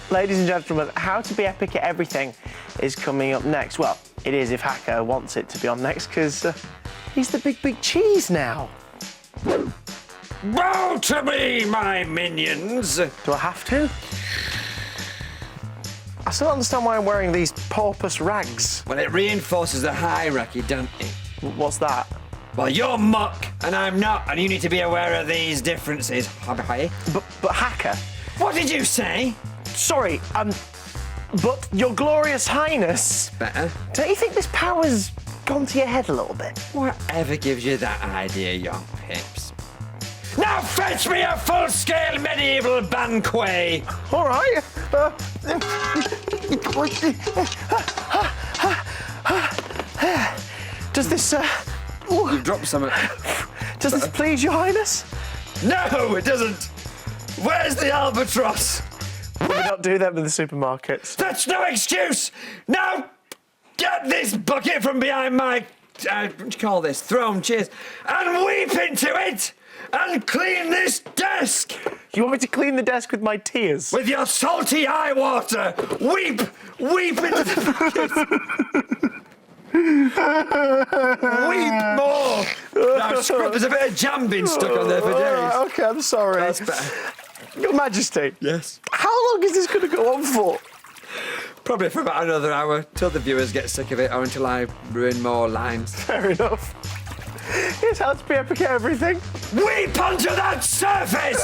Ladies and gentlemen, How to Be Epic at Everything is coming up next. Well, it is if Hacker wants it to be on next, because he's the big cheese now. Bow to me, my minions! Do I have to? I still don't understand why I'm wearing these porpoise rags. Well, it reinforces the hierarchy, don't it? What's that? Well, you're muck, and I'm not, and you need to be aware of these differences. But Hacker? What did you say? Sorry, but Your Glorious Highness. Better. Don't you think this power's gone to your head a little bit? Whatever gives you that idea, young pips? Now fetch me a full-scale medieval banquet! All right. Does this, You've dropped something. Does this please your highness? No, it doesn't! Where's the albatross? We don't do them in the supermarkets. That's no excuse! Now, get this bucket from behind my, what do you call this, throne, cheers, and weep into it! And clean this desk! You want me to clean the desk with my tears? With your salty eye water! Weep! Weep into the bucket! Weep more! Now, scrub, there's a bit of jam being stuck on there for days. Okay, I'm sorry. That's better. Your Majesty. Yes? How long is this going to go on for? Probably for about another hour, till the viewers get sick of it, or until I ruin more lines. Fair enough. Here's How to Be Epic at Everything. Weep onto that surface!